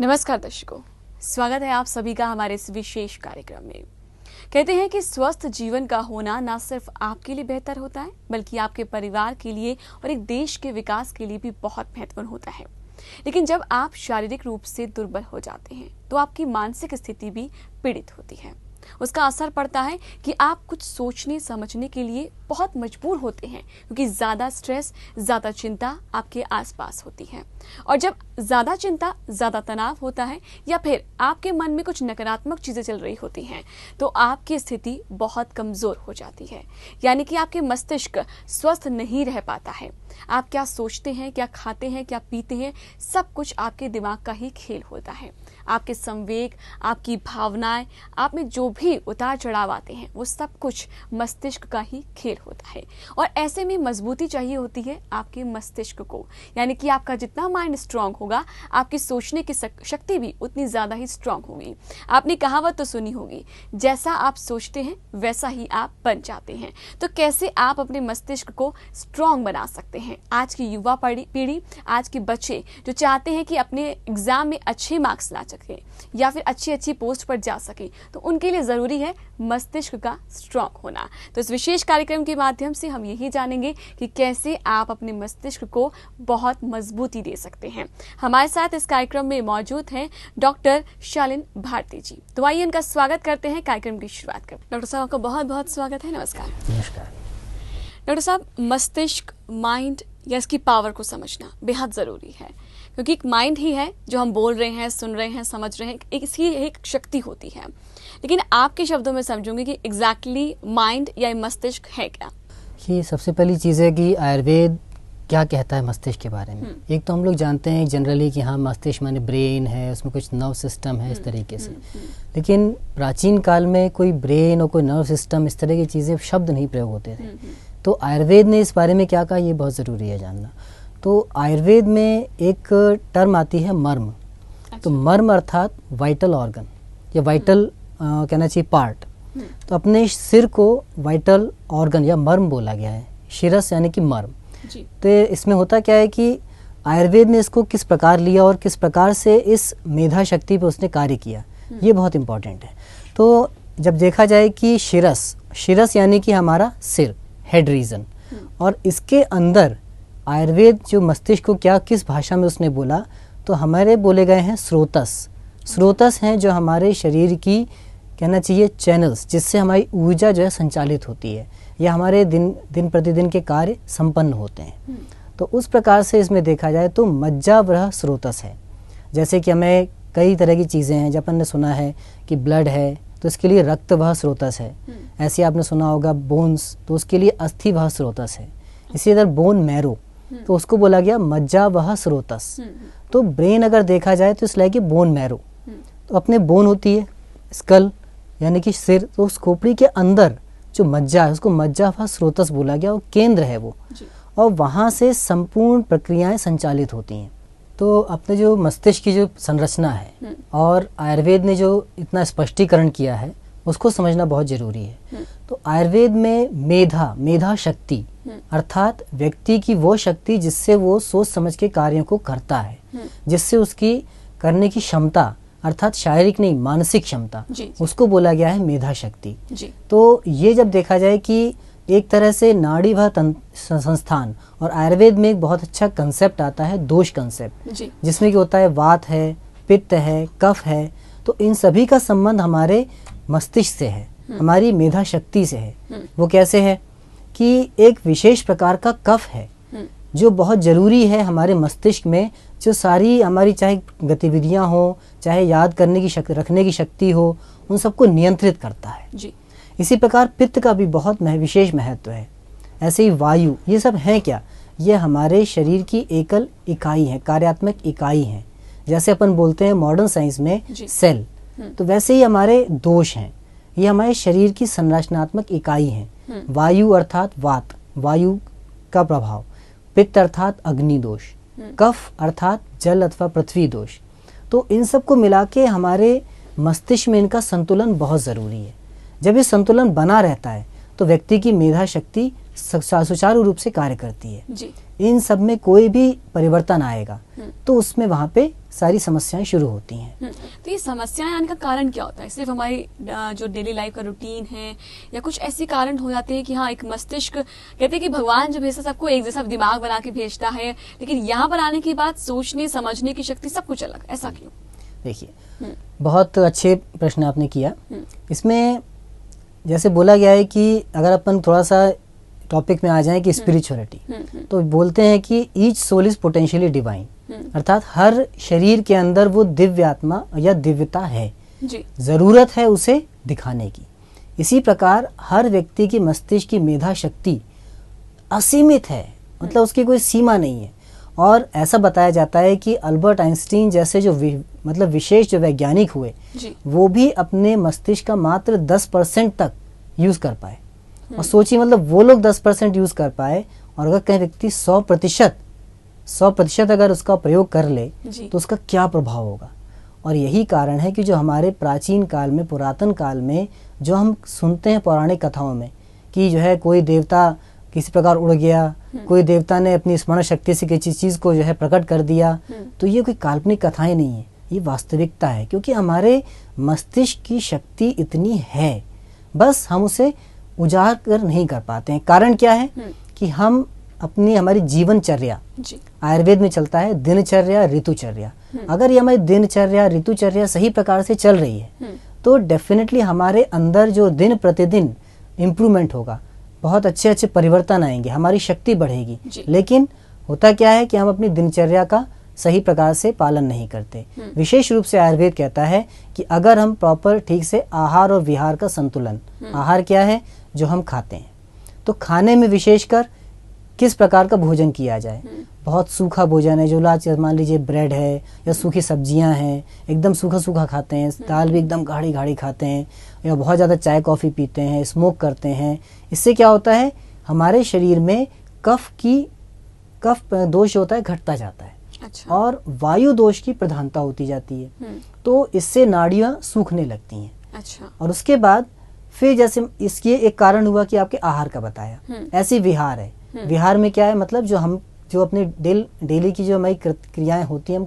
नमस्कार दर्शकों, स्वागत है आप सभी का हमारे इस विशेष कार्यक्रम में। कहते हैं कि स्वस्थ जीवन का होना न सिर्फ आपके लिए बेहतर होता है बल्कि आपके परिवार के लिए और एक देश के विकास के लिए भी बहुत महत्वपूर्ण होता है। लेकिन जब आप शारीरिक रूप से दुर्बल हो जाते हैं तो आपकी मानसिक स्थिति भी पीड़ित होती है। उसका असर पड़ता है कि आप कुछ सोचने समझने के लिए बहुत मजबूर होते हैं, क्योंकि ज्यादा स्ट्रेस, ज्यादा चिंता आपके आसपास होती है। और जब ज्यादा चिंता, ज्यादा तनाव होता है या फिर आपके मन में कुछ नकारात्मक चीजें चल रही होती हैं तो आपकी स्थिति बहुत कमजोर हो जाती है। यानी कि आपके मस्तिष्क स्वस्थ नहीं रह पाता है। आप क्या सोचते हैं, क्या खाते हैं, क्या पीते हैं, सब कुछ आपके दिमाग का ही खेल होता है। आपके संवेग, आपकी भावनाएं, आप में जो भी उतार चढ़ाव आते हैं वो सब कुछ मस्तिष्क का ही खेल होता है। और ऐसे में मजबूती चाहिए होती है आपके मस्तिष्क को। यानी कि आपका जितना माइंड स्ट्रांग होगा, आपकी सोचने की शक्ति भी उतनी ज्यादा ही स्ट्रांग होगी। आपने कहावत तो सुनी होगी, जैसा आप सोचते हैं वैसा ही आप बन जाते हैं। तो कैसे आप अपने मस्तिष्क को स्ट्रांग बना सकते हैं? आज की युवा पीढ़ी, आज के बच्चे जो चाहते हैं कि अपने एग्जाम में अच्छे मार्क्स ला सके या फिर अच्छी पोस्ट पर जा सके, तो उनके लिए जरूरी है मस्तिष्क का स्ट्रांग होना। तो इस विशेष कार्यक्रम के माध्यम से हम यही जानेंगे कि कैसे आप अपने मस्तिष्क को बहुत मजबूती दे सकते हैं। हमारे साथ इस कार्यक्रम में मौजूद हैं डॉक्टर शालिन भारती जी। तो आइए उनका स्वागत करते हैं, कार्यक्रम की शुरुआत करते हैं। डॉक्टर साहब, आपका बहुत बहुत स्वागत है। नमस्कार। नमस्कार डॉक्टर साहब, मस्तिष्क, माइंड या इसकी पावर को समझना बेहद जरूरी है, क्योंकि एक माइंड ही है जो हम बोल रहे हैं, सुन रहे हैं, समझ रहे हैं, इसकी एक शक्ति होती है। लेकिन आपके शब्दों में समझूंगी कि एग्जैक्टली माइंड या मस्तिष्क है क्या? ये सबसे पहली चीज़ है कि आयुर्वेद क्या कहता है मस्तिष्क के बारे में। एक तो हम लोग जानते हैं जनरली कि हाँ, मस्तिष्क माने ब्रेन है, उसमें कुछ नर्व सिस्टम है, इस तरीके से। लेकिन प्राचीन काल में कोई ब्रेन और कोई नर्व सिस्टम, इस तरह की चीज़ें, शब्द नहीं प्रयोग होते थे। तो आयुर्वेद ने इस बारे में क्या कहा, ये बहुत ज़रूरी है जानना। तो आयुर्वेद में एक टर्म आती है मर्म। तो मर्म अर्थात वाइटल ऑर्गन या वाइटल कहना चाहिए पार्ट। तो अपने सिर को वाइटल ऑर्गन या मर्म बोला गया है, शिरस यानी कि मर्म। तो इसमें होता क्या है कि आयुर्वेद ने इसको किस प्रकार लिया और किस प्रकार से इस मेधा शक्ति पे उसने कार्य किया, ये बहुत इम्पोर्टेंट है। तो जब देखा जाए कि शिरस यानी कि हमारा सिर, हेड रीजन, और इसके अंदर आयुर्वेद जो मस्तिष्क को क्या किस भाषा में उसने बोला, तो हमारे बोले गए हैं स्रोतस हैं जो हमारे शरीर की कहना चाहिए चैनल्स, जिससे हमारी ऊर्जा जो है संचालित होती है या हमारे दिन प्रतिदिन के कार्य संपन्न होते हैं। तो उस प्रकार से इसमें देखा जाए तो मज्जावह स्रोतस है। जैसे कि हमें कई तरह की चीज़ें हैं, जब अपन ने सुना है कि ब्लड है तो इसके लिए रक्तवह स्रोतस है। ऐसे आपने सुना होगा बोन्स, तो उसके लिए अस्थिवह स्रोतस है। इसी तरह बोन मैरो, तो उसको बोला गया मज्जावह स्रोतस। तो ब्रेन अगर देखा जाए तो इसलिए कि बोन मैरो, तो अपने बोन होती है, स्कल यानी कि सिर, तो उस खोपड़ी के अंदर जो मज्जा है उसको मज्जावह स्रोतस बोला गया, वो केंद्र है वो, और वहाँ से संपूर्ण प्रक्रियाएं संचालित होती हैं। तो अपने जो मस्तिष्क की जो संरचना है और आयुर्वेद ने जो इतना स्पष्टीकरण किया है उसको समझना बहुत जरूरी है। तो आयुर्वेद में मेधा शक्ति अर्थात व्यक्ति की वो शक्ति जिससे वो सोच समझ के कार्यों को करता है, जिससे उसकी करने की क्षमता अर्थात शारीरिक नहीं मानसिक क्षमता, उसको बोला गया है मेधा शक्ति। तो ये जब देखा जाए कि एक तरह से नाड़ी व संस्थान, और आयुर्वेद में एक बहुत अच्छा कंसेप्ट आता है दोष कंसेप्ट, जिसमें कि होता है वात है, पित्त है, कफ है। तो इन सभी का संबंध हमारे मस्तिष्क से है, हमारी मेधा शक्ति से है। वो कैसे है कि एक विशेष प्रकार का कफ है जो बहुत जरूरी है हमारे मस्तिष्क में, जो सारी हमारी चाहे गतिविधियां हो, चाहे याद करने की शक्ति, रखने की शक्ति हो, उन सबको नियंत्रित करता है। इसी प्रकार पित्त का भी बहुत विशेष महत्व है। ऐसे ही वायु, ये सब हैं क्या, ये हमारे शरीर की एकल इकाई है, कार्यात्मक इकाई है। जैसे अपन बोलते हैं मॉडर्न साइंस में सेल, तो वैसे ही हमारे दोष हैं, ये हमारे शरीर की संरचनात्मक इकाई हैं। वायु अर्थात वात, वायु का प्रभाव, पित्त अर्थात अग्नि दोष, कफ अर्थात जल अथवा पृथ्वी दोष। तो इन सब को मिला के हमारे मस्तिष्क में इनका संतुलन बहुत ज़रूरी है। जब ये संतुलन बना रहता है तो व्यक्ति की मेधा शक्ति सुचारू रूप से कार्य करती है। जी। इन सब में कोई भी परिवर्तन आएगा तो उसमें वहाँ पे सारी समस्याएं शुरू होती हैं। तो ये समस्याएं आने का कारण क्या होता है? सिर्फ हमारी जो डेली लाइफ का रूटीन है या कुछ ऐसे कारण हो जाते हैं कि हाँ, एक मस्तिष्क, कहते हैं कि भगवान जो भेजता सबको एक जैसा दिमाग बना के भेजता है, लेकिन यहाँ पर आने के बाद सोचने समझने की शक्ति सब कुछ अलग, ऐसा क्यों? देखिए, बहुत अच्छे प्रश्न आपने किया। इसमें जैसे बोला गया है कि अगर अपन थोड़ा सा टॉपिक में आ जाए कि स्पिरिचुअलिटी, तो बोलते हैं कि each soul is potentially divine, अर्थात हर शरीर के अंदर वो दिव्य आत्मा या दिव्यता है जी। जरूरत है उसे दिखाने की। इसी प्रकार हर व्यक्ति की मस्तिष्क की मेधा शक्ति असीमित है, मतलब उसकी कोई सीमा नहीं है। और ऐसा बताया जाता है कि अल्बर्ट आइंस्टीन जैसे जो मतलब विशेष जो वैज्ञानिक हुए जी। वो भी अपने मस्तिष्क का मात्र 10% तक यूज कर पाए। और सोचिए, मतलब वो लोग 10% यूज कर पाए, और अगर कहीं व्यक्ति 100% अगर उसका प्रयोग कर ले तो उसका क्या प्रभाव होगा। और यही कारण है कि जो हमारे प्राचीन काल में, पुरातन काल में जो हम सुनते हैं पौराणिक कथाओं में कि जो है कोई देवता किसी प्रकार उड़ गया, कोई देवता ने अपनी स्मरण शक्ति से किसी चीज को जो है प्रकट कर दिया, तो ये कोई काल्पनिक कथाएं नहीं है, ये वास्तविकता है। क्योंकि हमारे मस्तिष्क की शक्ति इतनी है, बस हम उसे उजागर नहीं कर पाते हैं। कारण क्या है कि हम हमारी जीवनचर्या, आयुर्वेद में चलता है दिनचर्या ऋतुचर्या, अगर ये हमारी दिनचर्या ऋतुचर्या सही प्रकार से चल रही है तो डेफिनेटली हमारे अंदर जो दिन प्रतिदिन इम्प्रूवमेंट होगा, बहुत अच्छे अच्छे परिवर्तन आएंगे, हमारी शक्ति बढ़ेगी। लेकिन होता क्या है कि हम अपनी दिनचर्या का सही प्रकार से पालन नहीं करते। विशेष रूप से आयुर्वेद कहता है कि अगर हम प्रॉपर ठीक से आहार और विहार का संतुलन, आहार क्या है जो हम खाते हैं, तो खाने में विशेषकर किस प्रकार का भोजन किया जाए। बहुत सूखा भोजन है, जो मान लीजिए ब्रेड है या सूखी सब्जियां हैं, एकदम सूखा सूखा खाते हैं, दाल भी एकदम गाढ़ी गाढ़ी खाते हैं, या बहुत ज़्यादा चाय कॉफ़ी पीते हैं, स्मोक करते हैं। इससे क्या होता है, हमारे शरीर में कफ दोष होता है घटता जाता है। अच्छा। और वायु दोष की प्रधानता होती जाती है, तो इससे नाड़ियाँ सूखने लगती हैं। अच्छा। और उसके बाद फिर जैसे इसके एक कारण हुआ कि आपके आहार का बताया, ऐसी विहार है। विहार में क्या है, मतलब जो अपने डेली की जो हमारी क्रियाएं होती हैं हम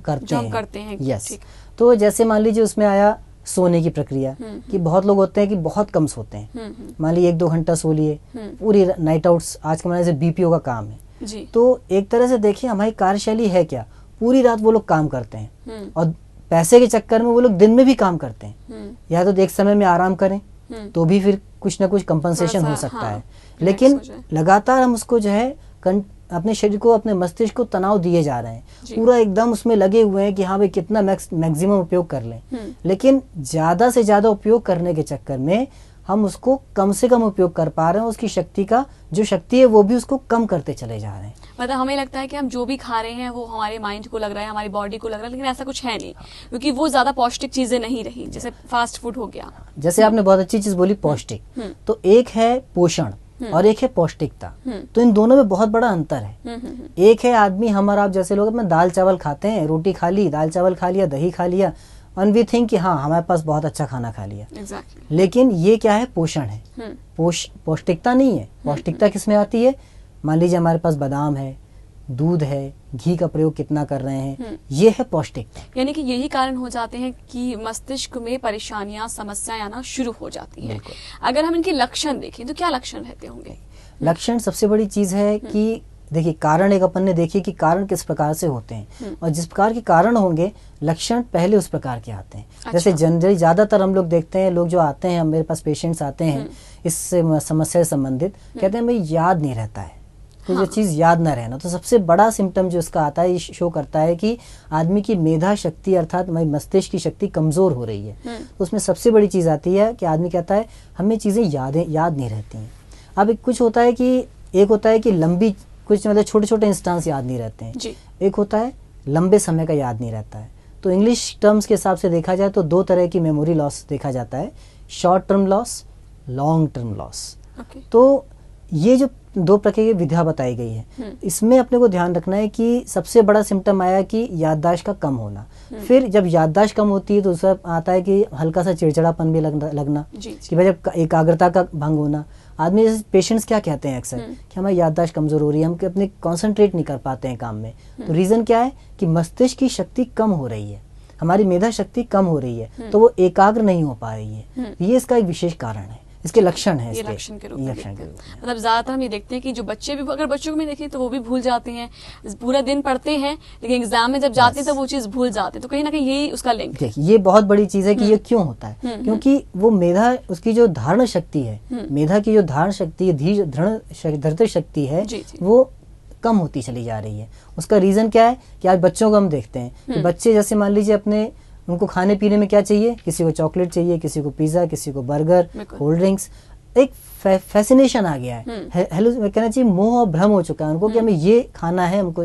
करते हैं। यस। तो जैसे मान लीजिए उसमें आया सोने की प्रक्रिया, कि बहुत लोग होते हैं कि बहुत कम सोते हैं, मान लीजिए 1-2 घंटा सो लिए, पूरी नाइट आउट्स आज के जमाने से बीपीओ का काम है जी। तो एक तरह से देखिए हमारी कार्यशैली है क्या, पूरी रात वो लोग काम करते हैं और पैसे के चक्कर में वो लोग दिन में भी काम करते हैं। या तो एक समय में आराम करें तो भी फिर कुछ ना कुछ कंपनसेशन हो सकता है, लेकिन लगातार हम उसको जो है अपने शरीर को, अपने मस्तिष्क को तनाव दिए जा रहे हैं, पूरा एकदम उसमें लगे हुए हैं कि हाँ भाई कितना मैक्सिमम उपयोग कर लें। लेकिन ज्यादा से ज्यादा उपयोग करने के चक्कर में हम उसको कम से कम उपयोग कर पा रहे हैं, उसकी शक्ति का जो शक्ति है वो भी उसको कम करते चले जा रहे हैं। मतलब हमें लगता है कि हम जो भी खा रहे हैं वो हमारे माइंड को लग रहा है, हमारी बॉडी को लग रहा है, लेकिन ऐसा कुछ है नहीं, क्योंकि वो ज्यादा पौष्टिक चीजें नहीं रही, जैसे फास्ट फूड हो गया। जैसे आपने बहुत अच्छी चीज बोली, पौष्टिक। तो एक है पोषण और एक है पौष्टिकता, तो इन दोनों में बहुत बड़ा अंतर है। एक है आदमी, हम आप जैसे लोग अपना दाल चावल खाते हैं, रोटी खा ली, दाल चावल खा लिया, दही खा लिया, and we think कि हाँ हमारे पास बहुत अच्छा खाना खा लिया। exactly. लेकिन ये क्या है, पोषण है, पौष्टिकता नहीं है। पौष्टिकता किस में आती है, मान लीजिए हमारे पास बादाम है, दूध है, घी का प्रयोग कितना कर रहे हैं, ये है पौष्टिकता। यानी कि यही कारण हो जाते हैं कि मस्तिष्क में परेशानियां, समस्याएं आना शुरू हो जाती है। अगर हम इनके लक्षण देखें तो क्या लक्षण रहते होंगे? लक्षण सबसे बड़ी चीज है कि देखिए कारण एक अपन ने देखिए कि कारण किस प्रकार से होते हैं, और जिस प्रकार के कारण होंगे लक्षण पहले उस प्रकार के आते हैं। अच्छा। जैसे जनरली ज्यादातर हम लोग देखते हैं, लोग जो आते हैं मेरे पास, पेशेंट्स आते हैं इस समस्या से संबंधित, कहते हैं भाई याद नहीं रहता है, तो जो चीज याद ना रहना, तो सबसे बड़ा सिम्टम जो इसका आता है, ये शो करता है कि आदमी की मेधा शक्ति अर्थात मस्तिष्क की शक्ति कमजोर हो रही है। तो उसमें सबसे बड़ी चीज आती है कि आदमी कहता है हमें चीजें याद नहीं रहती हैं। अब कुछ होता है कि एक होता है कि लंबी, कुछ मतलब छोटे छोटे इंस्टांस याद नहीं रहते हैं जी। एक होता है लंबे समय का याद नहीं रहता है। तो इंग्लिश टर्म्स के हिसाब से देखा जाए तो 2 तरह की मेमोरी लॉस देखा जाता है, short term loss, long term loss. तो ये जो 2 प्रकार की विधा बताई गई है, इसमें अपने को ध्यान रखना है कि सबसे बड़ा सिम्टम आया कि याददाश्त का कम होना। फिर जब याददाश्त कम होती है तो उसका आता है कि हल्का सा चिड़चिड़ापन भी लगना कि भाई जब एकाग्रता का भंग होना, आदमी जैसे पेशेंट्स क्या कहते हैं अक्सर कि हमारी याददाश्त कमजोर हो रही है, हम अपने कंसंट्रेट नहीं कर पाते हैं काम में। तो रीजन क्या है कि मस्तिष्क की शक्ति कम हो रही है, हमारी मेधा शक्ति कम हो रही है, तो वो एकाग्र नहीं हो पा रही है। ये इसका एक विशेष कारण है, इसके लक्षण है, ये लक्षण के रूप में मतलब ज्यादातर हम ये देखते हैं कि जो बच्चे भी, अगर बच्चों को भी देखें तो वो भी भूल जाते हैं, पूरा दिन पढ़ते हैं लेकिन एग्जाम में जब जाते हैं तो वो चीज भूल जाते हैं। तो कहीं ना कहीं यही उसका लिंक है। ये बहुत बड़ी चीज है कि ये क्यों होता है, क्योंकि वो मेधा, उसकी जो धारण शक्ति है, मेधा की जो धारण शक्ति है, धृति शक्ति है, वो कम होती चली जा रही है। उसका रीजन क्या है कि आज बच्चों को हम देखते हैं कि बच्चे जैसे मान लीजिए अपने, उनको खाने पीने में क्या चाहिए, किसी को चॉकलेट चाहिए, किसी को पिज्जा, किसी को बर्गर, कोल्ड ड्रिंक्स, एक फैसिनेशन आ गया है, हेलो कहना चाहिए मोह और भ्रम हो चुका है उनको कि हमें ये खाना है हमको।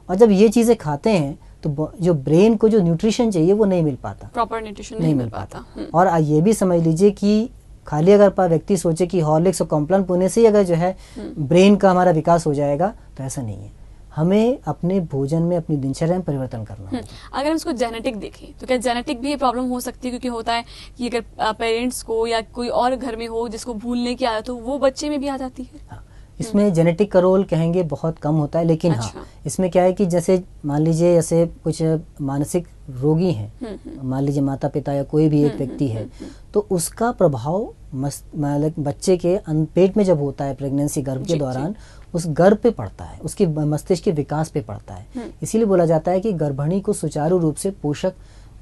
और जब ये चीजें खाते हैं तो जो ब्रेन को जो न्यूट्रिशन चाहिए वो नहीं मिल पाता, प्रॉपर न्यूट्रिशन नहीं मिल पाता। और ये भी समझ लीजिए कि खाली अगर व्यक्ति सोचे कि हॉर्लिक्स और कॉम्प्लान पीने से ही अगर जो है ब्रेन का हमारा विकास हो जाएगा, तो ऐसा नहीं है। हमें अपने भोजन में, अपनी दिनचर्या में परिवर्तन करना है। अगर हम इसको जेनेटिक देखें तो क्या जेनेटिक भी ये प्रॉब्लम हो सकती है? क्योंकि होता है कि अगर पेरेंट्स को या कोई और घर में हो जिसको भूलने की आदत हो, वो बच्चे में भी आ जाती है। हाँ, इसमें जेनेटिक का रोल कहेंगे बहुत कम होता है, लेकिन अच्छा। हाँ, इसमें क्या है कि जैसे मान लीजिए जैसे कुछ मानसिक रोगी हैं, मान लीजिए माता पिता या कोई भी एक व्यक्ति है, तो उसका प्रभाव बच्चे के पेट में जब होता है, प्रेगनेंसी गर्भ के दौरान, उस गर्भ पे पड़ता है, उसके मस्तिष्क के विकास पे पड़ता है। इसीलिए बोला जाता है कि गर्भिणी को सुचारू रूप से पोषक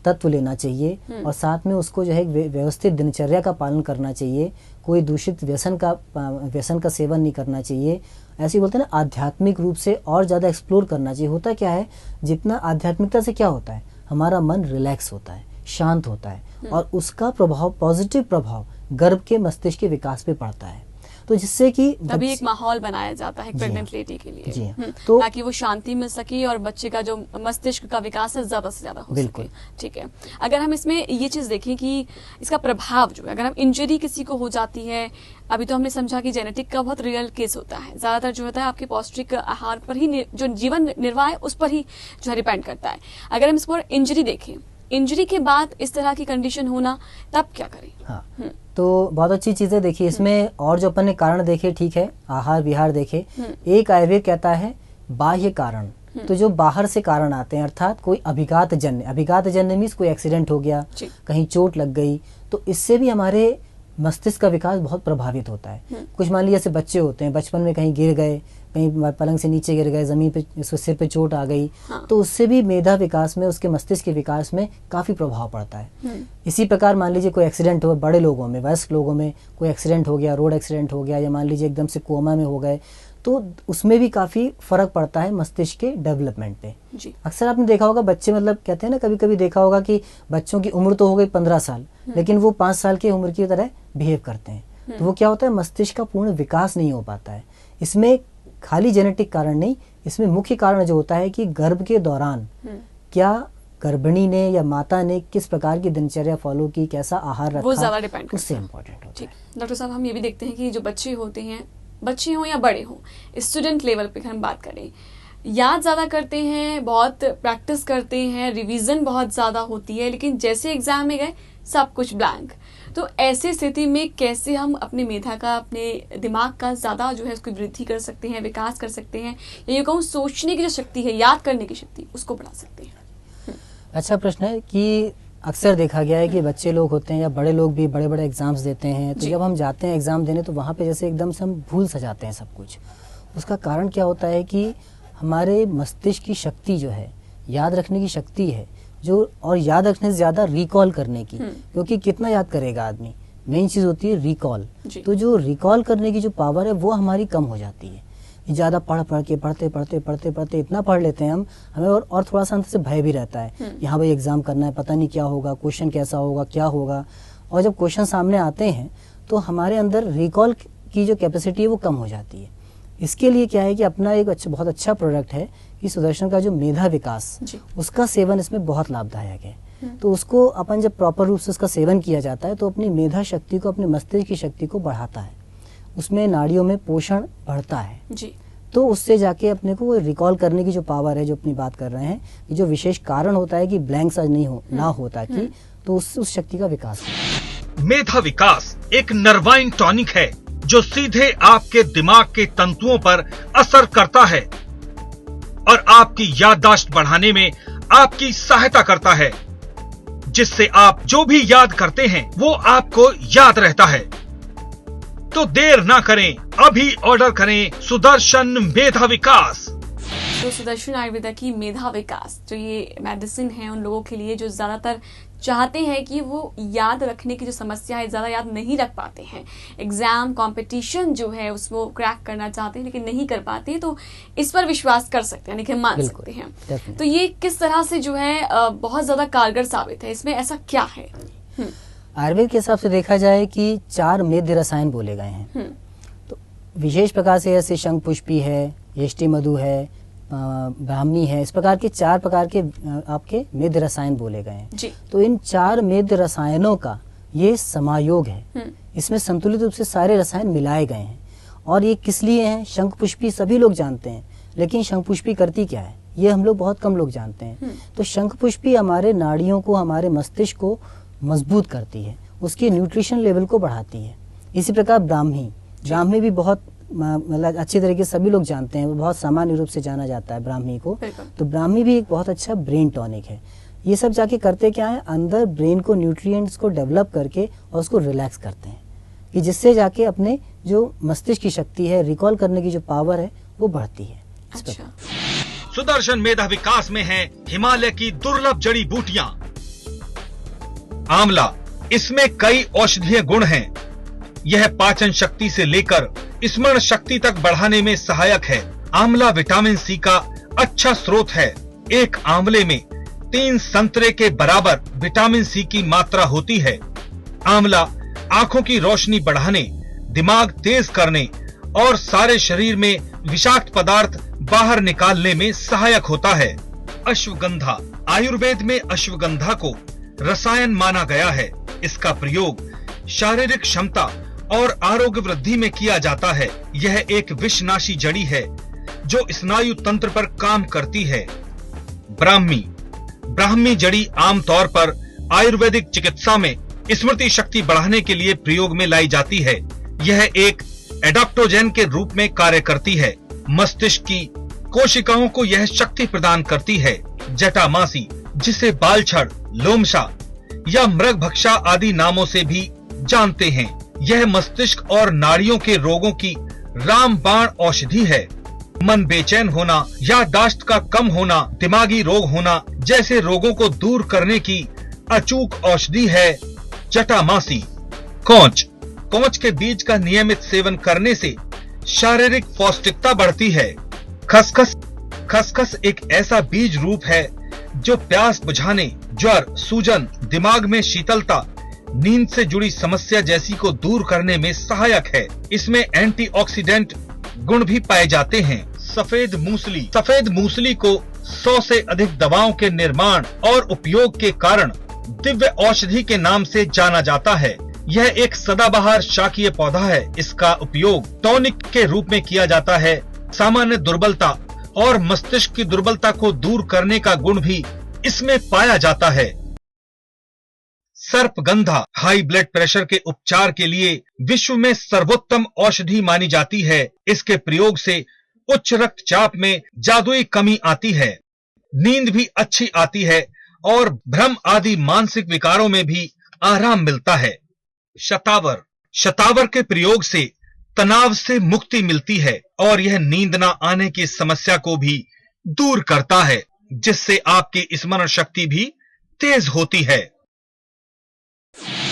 तत्व लेना चाहिए और साथ में उसको जो है व्यवस्थित दिनचर्या का पालन करना चाहिए, कोई दूषित व्यसन का सेवन नहीं करना चाहिए। ऐसे बोलते हैं ना, आध्यात्मिक रूप से और ज़्यादा एक्सप्लोर करना चाहिए। होता क्या है, जितना आध्यात्मिकता से क्या होता है, हमारा मन रिलैक्स होता है, शांत होता है, और उसका प्रभाव, पॉजिटिव प्रभाव गर्भ के मस्तिष्क के विकास पे पड़ता है। तो जिससे कि तभी एक माहौल बनाया जाता है प्रेग्नेंट लेडी के लिए, जी तो ताकि वो शांति मिल सके और बच्चे का जो मस्तिष्क का विकास है ज्यादा से ज्यादा हो सके। ठीक है, अगर हम इसमें ये चीज देखें कि इसका प्रभाव जो है, अगर हम इंजरी किसी को हो जाती है, अभी तो हमने समझा कि जेनेटिक का बहुत रियल केस होता है, ज्यादातर जो होता है आपके पौष्टिक आहार पर ही, जो जीवन निर्वाह है उस पर ही जो है डिपेंड करता है। अगर हम इस पर इंजरी देखें, इंजरी के बाद इस तरह की कंडीशन होना, तब क्या करें? हाँ, तो बहुत अच्छी चीज़ है। देखिए इसमें और जो अपन ने कारण देखे, ठीक है, आहार विहार देखे, एक आयुर्वेद कहता है बाह्य कारण, तो जो बाहर से कारण आते हैं, अर्थात कोई अभिघात जन्य मीन्स कोई एक्सीडेंट हो गया, कहीं चोट लग गई, तो इससे भी हमारे मस्तिष्क का विकास बहुत प्रभावित होता है। कुछ मान लीजिए जैसे बच्चे होते हैं, बचपन में कहीं गिर गए, कहीं पलंग से नीचे गिर गए, जमीन पे, उसके सिर पे चोट आ गई, तो उससे भी मेधा विकास में, उसके मस्तिष्क के विकास में काफी प्रभाव पड़ता है। इसी प्रकार मान लीजिए कोई एक्सीडेंट हो, बड़े लोगों में, वयस्क लोगों में कोई एक्सीडेंट हो गया, रोड एक्सीडेंट हो गया, या मान लीजिए एकदम से कोमा में हो गए, तो उसमें भी काफी फर्क पड़ता है मस्तिष्क के डेवलपमेंट पे। अक्सर आपने देखा होगा बच्चे, मतलब कहते हैं ना, कभी कभी देखा होगा कि बच्चों की उम्र तो हो गई 15 साल, लेकिन वो 5 साल की उम्र की तरह बिहेव करते हैं। तो वो क्या होता है, मस्तिष्क का पूर्ण विकास नहीं हो पाता है। इसमें खाली जेनेटिक कारण नहीं, इसमें मुख्य कारण जो होता है कि गर्भ के दौरान क्या गर्भिणी ने या माता ने किस प्रकार की दिनचर्या फॉलो की, कैसा आहार रखा, वो ज्यादा डिपेंड करता है, उससे इम्पोर्टेंट होता है। डॉक्टर साहब, हम ये भी देखते हैं कि जो बच्चे होते हैं, बच्चे हों या बड़े हों, स्टूडेंट लेवल पे हम बात करें, याद ज्यादा करते हैं, बहुत प्रैक्टिस करते हैं, रिवीजन बहुत ज्यादा होती है, लेकिन जैसे एग्जाम में गए सब कुछ ब्लैंक। तो ऐसे स्थिति में कैसे हम अपने मेधा का, अपने दिमाग का ज्यादा जो है उसकी वृद्धि कर सकते हैं, विकास कर सकते हैं, या ये कहूँ सोचने की जो शक्ति है, याद करने की शक्ति, उसको बढ़ा सकते हैं? अच्छा प्रश्न है कि अक्सर देखा गया है कि बच्चे लोग होते हैं या बड़े लोग भी बड़े बड़े एग्जाम्स देते हैं, तो जब हम जाते हैं एग्जाम देने, तो वहाँ पे जैसे एकदम से हम भूल सा जाते हैं सब कुछ। उसका कारण क्या होता है कि हमारे मस्तिष्क की शक्ति जो है, याद रखने की शक्ति है जो, और याद रखने से ज्यादा रिकॉल करने की, क्योंकि कितना याद करेगा आदमी, मेन चीज होती है रिकॉल। तो जो रिकॉल करने की जो पावर है वो हमारी कम हो जाती है। ज्यादा पढ़ते इतना पढ़ लेते हैं हम, हमें और थोड़ा सा अंदर से भय भी रहता है, यहाँ भाई एग्जाम करना है, पता नहीं क्या होगा, क्वेश्चन कैसा होगा, क्या होगा। और जब क्वेश्चन सामने आते हैं तो हमारे अंदर रिकॉल की जो कैपेसिटी है वो कम हो जाती है। इसके लिए क्या है कि अपना एक बहुत अच्छा प्रोडक्ट है कि सुदर्शन का जो मेधा विकास, उसका सेवन इसमें बहुत लाभदायक है। तो उसको अपन जब प्रॉपर रूप से उसका सेवन किया जाता है तो अपनी मेधा शक्ति को, अपने मस्तिष्क की शक्ति को बढ़ाता है, उसमें नाड़ियों में पोषण बढ़ता है जी। तो उससे जाके अपने को रिकॉल करने की जो पावर है, जो अपनी बात कर रहे हैं, कि जो विशेष कारण होता है कि ब्लैंक्स आज नहीं हो ना हो, ताकि तो उस शक्ति का विकास हो। मेधा विकास एक नर्वाइन टॉनिक है जो सीधे आपके दिमाग के तंतुओं पर असर करता है और आपकी याददाश्त बढ़ाने में आपकी सहायता करता है, जिससे आप जो भी याद करते हैं वो आपको याद रहता है। तो देर ना करें, अभी ऑर्डर करें सुदर्शन मेधा विकास। तो सुदर्शन आयुर्वेदा की मेधा विकास जो ये मेडिसिन है उन लोगों के लिए जो ज्यादातर चाहते हैं कि वो याद रखने की जो समस्या है, ज्यादा याद नहीं रख पाते हैं, एग्जाम कंपटीशन जो है उसको क्रैक करना चाहते हैं लेकिन नहीं कर पाते, तो इस पर विश्वास कर सकते हैं, लेकिन मान सकते हैं। तो ये किस तरह से जो है बहुत ज्यादा कारगर साबित है, इसमें ऐसा क्या है? आयुर्वेद के हिसाब से देखा जाए कि 4 मेध रसायन बोले गए हैं। तो विशेष प्रकार से जैसे शंख पुष्पी है, यष्टि मधु है, ब्राह्मी है, इस प्रकार के 4 प्रकार के आपके मेध रसायन बोले गए हैं जी। तो इन 4 मेध रसायनों का ये समायोग है, इसमें संतुलित रूप से सारे रसायन मिलाए गए हैं। और ये किस लिए हैं? शंख पुष्पी सभी लोग जानते हैं, लेकिन शंख पुष्पी करती क्या है ये हम लोग बहुत कम लोग जानते हैं। तो शंख पुष्पी हमारे नाड़ियों को, हमारे मस्तिष्क को मजबूत करती है, उसके न्यूट्रिशन लेवल को बढ़ाती है। इसी प्रकार ब्राह्मी भी बहुत मतलब अच्छी तरीके से सभी लोग जानते हैं, वो बहुत सामान्य रूप से जाना जाता है ब्राह्मी को। तो ब्राह्मी भी एक बहुत अच्छा ब्रेन टॉनिक है। ये सब जाके करते क्या है, अंदर ब्रेन को न्यूट्रिएंट्स को डेवलप करके और उसको रिलैक्स करते हैं, कि जिससे जाके अपने जो मस्तिष्क की शक्ति है, रिकॉल करने की जो पावर है वो बढ़ती है। अच्छा। सुदर्शन मेधा विकास में है हिमालय की दुर्लभ जड़ी बूटियां। आंवला, इसमें कई औषधीय गुण हैं। यह पाचन शक्ति से लेकर स्मरण शक्ति तक बढ़ाने में सहायक है। आंवला विटामिन सी का अच्छा स्रोत है। एक आंवले में 3 संतरे के बराबर विटामिन सी की मात्रा होती है। आंवला आंखों की रोशनी बढ़ाने, दिमाग तेज करने और सारे शरीर में विषाक्त पदार्थ बाहर निकालने में सहायक होता है। अश्वगंधा, आयुर्वेद में अश्वगंधा को रसायन माना गया है। इसका प्रयोग शारीरिक क्षमता और आरोग्य वृद्धि में किया जाता है। यह एक विषनाशी जड़ी है जो स्नायु तंत्र पर काम करती है। ब्राह्मी जड़ी आमतौर पर आयुर्वेदिक चिकित्सा में स्मृति शक्ति बढ़ाने के लिए प्रयोग में लाई जाती है। यह एक एडाप्टोजेन के रूप में कार्य करती है। मस्तिष्क की कोशिकाओं को यह शक्ति प्रदान करती है। जटामासी, जिसे बालछड़, लोमशा या मृगभक्षा आदि नामों से भी जानते हैं, यह मस्तिष्क और नाड़ियों के रोगों की रामबाण औषधि है। मन बेचैन होना, याददाश्त का कम होना, दिमागी रोग होना जैसे रोगों को दूर करने की अचूक औषधि है जटामासी। कोंच के बीज का नियमित सेवन करने से शारीरिक पौष्टिकता बढ़ती है। खसखस एक ऐसा बीज रूप है जो प्यास बुझाने, ज्वर, सूजन, दिमाग में शीतलता, नींद से जुड़ी समस्या जैसी को दूर करने में सहायक है। इसमें एंटीऑक्सीडेंट गुण भी पाए जाते हैं। सफेद मूसली को 100 से अधिक दवाओं के निर्माण और उपयोग के कारण दिव्य औषधि के नाम से जाना जाता है। यह एक सदाबहार शाकीय पौधा है। इसका उपयोग टॉनिक के रूप में किया जाता है। सामान्य दुर्बलता और मस्तिष्क की दुर्बलता को दूर करने का गुण भी इसमें पाया जाता है। सर्पगंधा हाई ब्लड प्रेशर के उपचार के लिए विश्व में सर्वोत्तम औषधि मानी जाती है। इसके प्रयोग से उच्च रक्तचाप में जादुई कमी आती है, नींद भी अच्छी आती है और भ्रम आदि मानसिक विकारों में भी आराम मिलता है। शतावर के प्रयोग से तनाव से मुक्ति मिलती है और यह नींद न आने की समस्या को भी दूर करता है, जिससे आपकी स्मरण शक्ति भी तेज होती है।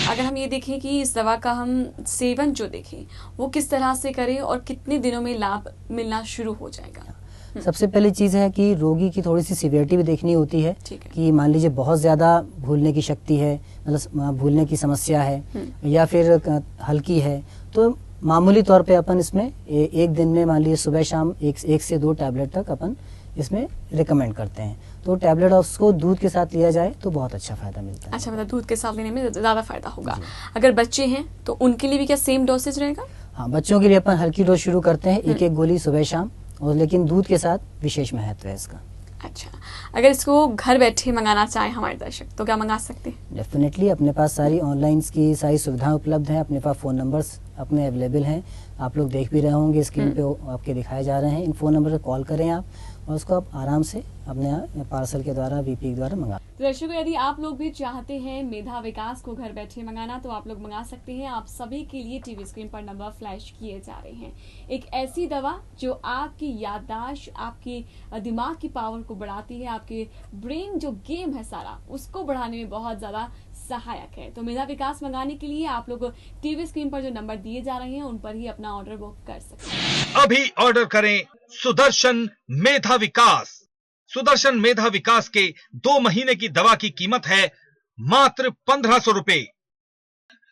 अगर हम ये देखें कि इस दवा का हम सेवन जो देखें वो किस तरह से करें और कितने दिनों में लाभ मिलना शुरू हो जाएगा? सबसे पहली चीज़ है कि रोगी की थोड़ी सी सीवियरिटी भी देखनी होती है, कि मान लीजिए बहुत ज़्यादा भूलने की शक्ति है, मतलब भूलने की समस्या है, या फिर हल्की है, तो मामूली तौर पे अपन इसमें एक दिन में मान लीजिए सुबह शाम 1 से 2 टैबलेट तक अपन इसमें रिकमेंड करते हैं। तो टैबलेट उसको दूध के साथ लिया जाए तो बहुत अच्छा फायदा मिलता है। अच्छा, मतलब दूध के साथ लेने में ज़्यादा फायदा होगा। अगर बच्चे हैं तो उनके लिए भी क्या सेम डोसेज रहेगा? हाँ, बच्चों के लिए अपन हल्की डोज शुरू करते हैं, 1-1 गोली सुबह शाम, और लेकिन दूध के साथ विशेष महत्व है इसका। अच्छा, अगर इसको घर बैठे मंगाना चाहे हमारे दर्शक तो क्या मंगा सकते हैं? डेफिनेटली, अपने पास सारी ऑनलाइन की सारी सुविधाएं उपलब्ध हैं, अपने पास फ़ोन नंबर्स अपने अवेलेबल हैं। आप लोग देख भी रहे होंगे, स्क्रीन पे आपके दिखाए जा रहे हैं। इन फ़ोन नंबर पर कॉल करें आप, और उसको आप आराम से अपने यहाँ पार्सल के द्वारा, VP के द्वारा मंगा। दर्शकों, यदि आप लोग भी चाहते हैं मेधा विकास को घर बैठे मंगाना, तो आप लोग मंगा सकते हैं। आप सभी के लिए टीवी स्क्रीन पर नंबर फ्लैश किए जा रहे हैं। एक ऐसी दवा जो आपकी याददाश्त, आपकी दिमाग की पावर को बढ़ाती है, आपके ब्रेन जो गेम है सारा, उसको बढ़ाने में बहुत ज्यादा सहायक है। तो मेधा विकास मंगाने के लिए आप लोग टीवी स्क्रीन पर जो नंबर दिए जा रहे हैं उन पर ही अपना ऑर्डर बुक कर सकते हैं। अभी ऑर्डर करें सुदर्शन मेधा विकास। सुदर्शन मेधा विकास के 2 महीने की दवा की कीमत है मात्र 1500 रुपए।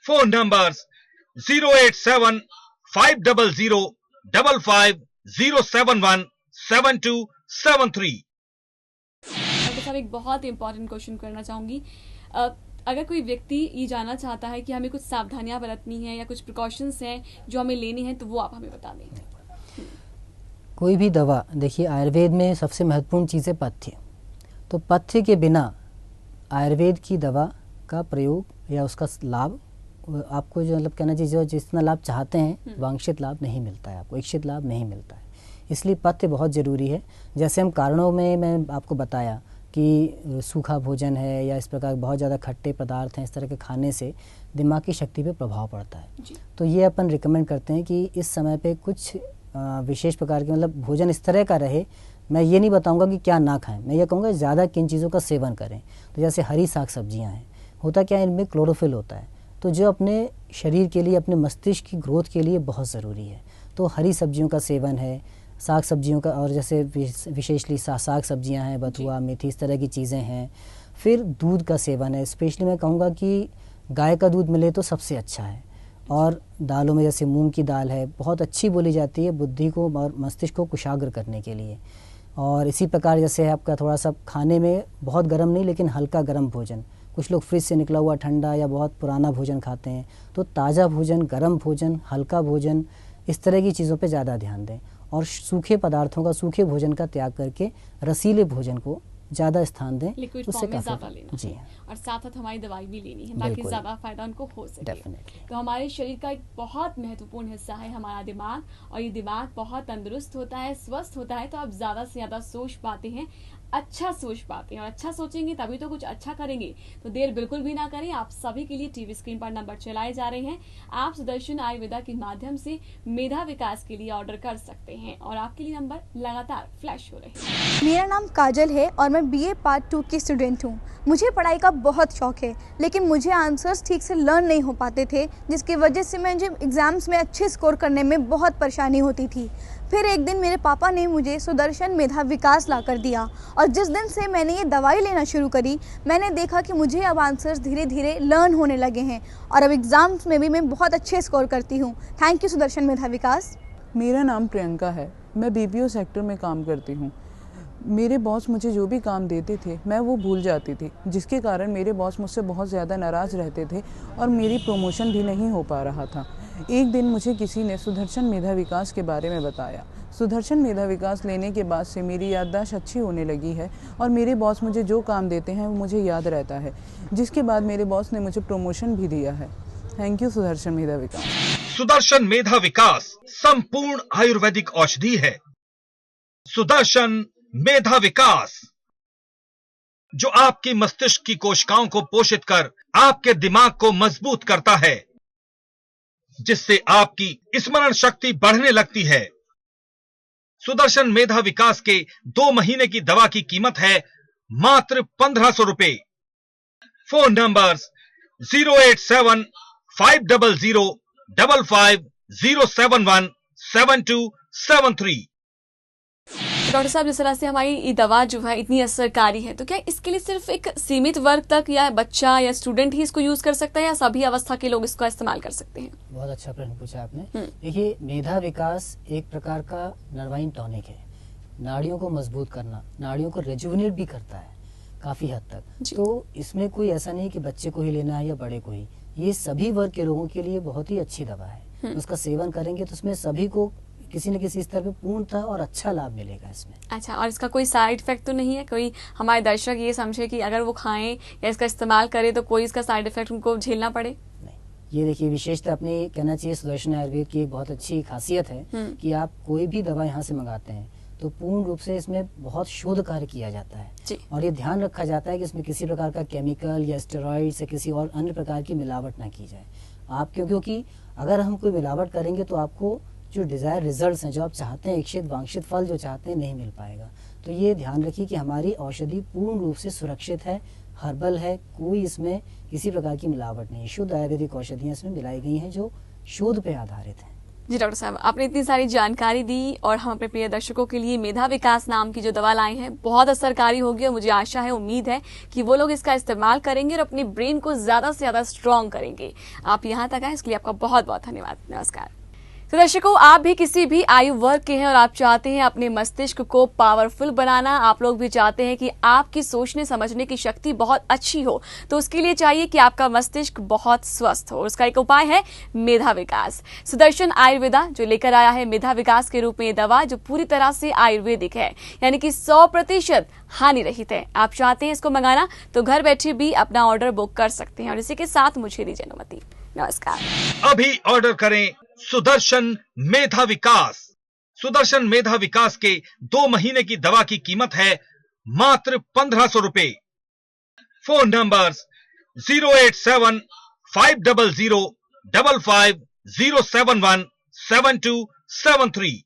Phone number 087505007172773। डॉक्टर साहब, एक बहुत इंपॉर्टेंट क्वेश्चन करना चाहूंगी। अगर कोई व्यक्ति ये जानना चाहता है कि हमें कुछ सावधानियां बरतनी है या कुछ प्रिकॉशंस हैं जो हमें लेनी है, तो वो आप हमें बता दें। कोई भी दवा, देखिए आयुर्वेद में सबसे महत्वपूर्ण चीज़ है पथ्य। तो पथ्य के बिना आयुर्वेद की दवा का प्रयोग या उसका लाभ आपको, जो मतलब कहना चाहिए, जितना लाभ चाहते हैं वांछित लाभ नहीं मिलता है, आपको इच्छित लाभ नहीं मिलता है। इसलिए पथ्य बहुत ज़रूरी है। जैसे हम कारणों में मैं आपको बताया कि सूखा भोजन है या इस प्रकार बहुत ज़्यादा खट्टे पदार्थ हैं, इस तरह के खाने से दिमाग की शक्ति पे प्रभाव पड़ता है। तो ये अपन रिकमेंड करते हैं कि इस समय पे कुछ विशेष प्रकार के, मतलब भोजन इस तरह का रहे। मैं ये नहीं बताऊंगा कि क्या ना खाएं, मैं ये कहूँगा ज़्यादा किन चीज़ों का सेवन करें। तो जैसे हरी साग सब्जियाँ हैं, होता क्या है, इनमें क्लोरोफिल होता है, तो जो अपने शरीर के लिए, अपने मस्तिष्क की ग्रोथ के लिए बहुत ज़रूरी है। तो हरी सब्जियों का सेवन है, साग सब्जियों का, और जैसे विशेषली साग सब्जियां हैं, बथुआ, मेथी, इस तरह की चीज़ें हैं। फिर दूध का सेवन है, स्पेशली मैं कहूँगा कि गाय का दूध मिले तो सबसे अच्छा है। और दालों में जैसे मूंग की दाल है, बहुत अच्छी बोली जाती है बुद्धि को और मस्तिष्क को कुशाग्र करने के लिए। और इसी प्रकार जैसे आपका थोड़ा सा खाने में बहुत गर्म नहीं, लेकिन हल्का गर्म भोजन। कुछ लोग फ्रिज से निकला हुआ ठंडा या बहुत पुराना भोजन खाते हैं, तो ताज़ा भोजन, गर्म भोजन, हल्का भोजन, इस तरह की चीज़ों पे ज़्यादा ध्यान दें। और सूखे पदार्थों का, सूखे भोजन का त्याग करके रसीले भोजन को ज़्यादा स्थान दें। लिक्विड उससे फॉर्म में ज़्यादा लेना जी है, और साथ साथ हमारी दवाई भी लेनी है ताकि ज़्यादा फायदा उनको हो सके। डेफिनेटली। तो हमारे शरीर का एक बहुत महत्वपूर्ण हिस्सा है हमारा दिमाग, और ये दिमाग बहुत तंदुरुस्त होता है, स्वस्थ होता है, तो आप ज़्यादा से ज़्यादा सोच पाते हैं, अच्छा सोच पाते हैं। और अच्छा सोचेंगे तभी तो कुछ अच्छा करेंगे। तो देर बिल्कुल भी ना करें। आप सभी के लिए टीवी स्क्रीन पर नंबर चलाए जा रहे हैं। आप सुदर्शन आयुर्वेदा के माध्यम से मेधा विकास के लिए ऑर्डर कर सकते हैं, और आपके लिए नंबर लगातार फ्लैश हो रहे हैं। मेरा नाम काजल है और मैं BA पार्ट 2 की स्टूडेंट हूँ। मुझे पढ़ाई का बहुत शौक है, लेकिन मुझे आंसर्स ठीक से लर्न नहीं हो पाते थे, जिसकी वजह से मुझे एग्ज़ाम्स में अच्छे स्कोर करने में बहुत परेशानी होती थी। फिर एक दिन मेरे पापा ने मुझे सुदर्शन मेधा विकास ला कर दिया, और जिस दिन से मैंने ये दवाई लेना शुरू करी, मैंने देखा कि मुझे अब आंसर्स धीरे धीरे लर्न होने लगे हैं, और अब एग्ज़ाम्स में भी मैं बहुत अच्छे स्कोर करती हूँ। थैंक यू सुदर्शन मेधा विकास। मेरा नाम प्रियंका है, मैं BPO सेक्टर में काम करती हूँ। मेरे बॉस मुझे जो भी काम देते थे मैं वो भूल जाती थी, जिसके कारण मेरे बॉस मुझसे बहुत ज़्यादा नाराज़ रहते थे और मेरी प्रमोशन भी नहीं हो पा रहा था। एक दिन मुझे किसी ने सुदर्शन मेधा विकास के बारे में बताया। सुदर्शन मेधा विकास लेने के बाद से मेरी याददाश्त अच्छी होने लगी है, और मेरे बॉस मुझे जो काम देते हैं वो मुझे याद रहता है, जिसके बाद मेरे बॉस ने मुझे प्रमोशन भी दिया है। थैंक यू सुदर्शन मेधा विकास। सुदर्शन मेधा विकास संपूर्ण आयुर्वेदिक औषधि है। सुदर्शन मेधा विकास, जो आपकी मस्तिष्क की कोशिकाओं को पोषित कर आपके दिमाग को मजबूत करता है, जिससे आपकी स्मरण शक्ति बढ़ने लगती है। सुदर्शन मेधा विकास के 2 महीने की दवा की कीमत है मात्र 1500 रुपए। Phone number 087505007172773। डॉक्टर साहब, जिस तरह से हमारी ये दवा जो है इतनी असरकारी है, तो क्या इसके लिए सिर्फ एक सीमित वर्ग तक या बच्चा या स्टूडेंट ही इसको यूज कर सकता है, या सभी अवस्था के लोग इसका इस्तेमाल कर सकते हैं? बहुत अच्छा प्रश्न पूछा आपने। देखिए, मेधा विकास एक प्रकार का नर्वाइन टॉनिक है। नाड़ियों को मजबूत करना, नाड़ियों को रेजुविनेट भी करता है काफी हद तक। तो इसमें कोई ऐसा नहीं कि बच्चे को ही लेना है या बड़े को ही, ये सभी वर्ग के लोगों के लिए बहुत ही अच्छी दवा है। उसका सेवन करेंगे तो उसमें सभी को किसी न किसी स्तर पे पूर्णतः और अच्छा लाभ मिलेगा इसमें। अच्छा, और इसका कोई साइड इफेक्ट तो नहीं है? कोई हमारे दर्शक ये समझे कि अगर वो खाएं या इसका इस्तेमाल करें तो कोई इसका साइड इफेक्ट उनको झेलना पड़े? नहीं, ये देखिए विशेषता अपनी कहना चाहिए सुदर्शन आयुर्वेद की एक बहुत अच्छी खासियत है कि आप कोई भी दवा यहाँ से मंगाते हैं तो पूर्ण रूप से इसमें बहुत शोध कार्य किया जाता है और ये ध्यान रखा जाता है कि इसमें किसी प्रकार का केमिकल या स्टेरॉइड्स या किसी और अन्य प्रकार की मिलावट ना की जाए। आप क्योंकि अगर हम कोई मिलावट करेंगे तो आपको जो डिजायर रिजल्ट्स हैं, जो आप चाहते हैं, इच्छित वांछित फल जो चाहते हैं, नहीं मिल पाएगा। तो ये ध्यान रखिए कि हमारी औषधि पूर्ण रूप से सुरक्षित है, हर्बल है, कोई इसमें किसी प्रकार की मिलावट नहीं। शुद्ध आयुर्वेदिक औषधियाँ इसमें मिलाई गई हैं जो शोध पे आधारित हैं। जी डॉक्टर साहब, आपने इतनी सारी जानकारी दी और हम अपने प्रिय दर्शकों के लिए मेधा विकास नाम की जो दवा लाए हैं बहुत असरकारी होगी और मुझे आशा है, उम्मीद है कि वो लोग इसका इस्तेमाल करेंगे और अपने ब्रेन को ज्यादा से ज्यादा स्ट्रॉन्ग करेंगे। आप यहाँ तक आए इसके लिए आपका बहुत बहुत धन्यवाद। नमस्कार। तो दर्शकों, आप भी किसी भी आयु वर्ग के हैं और आप चाहते हैं अपने मस्तिष्क को पावरफुल बनाना, आप लोग भी चाहते हैं कि आपकी सोचने समझने की शक्ति बहुत अच्छी हो, तो उसके लिए चाहिए कि आपका मस्तिष्क बहुत स्वस्थ हो। उसका एक उपाय है मेधा विकास। सुदर्शन आयुर्वेदा जो लेकर आया है मेधा विकास के रूप में ये दवा, जो पूरी तरह से आयुर्वेदिक है, यानी कि 100% हानि रहित है। आप चाहते हैं इसको मंगाना तो घर बैठे भी अपना ऑर्डर बुक कर सकते हैं। और इसी के साथ मुझे दीजिए अनुमति। नमस्कार। अभी ऑर्डर करें सुदर्शन मेधा विकास। सुदर्शन मेधा विकास के 2 महीने की दवा की कीमत है मात्र 1500 रुपए। Phone number 087-500-55071 7273।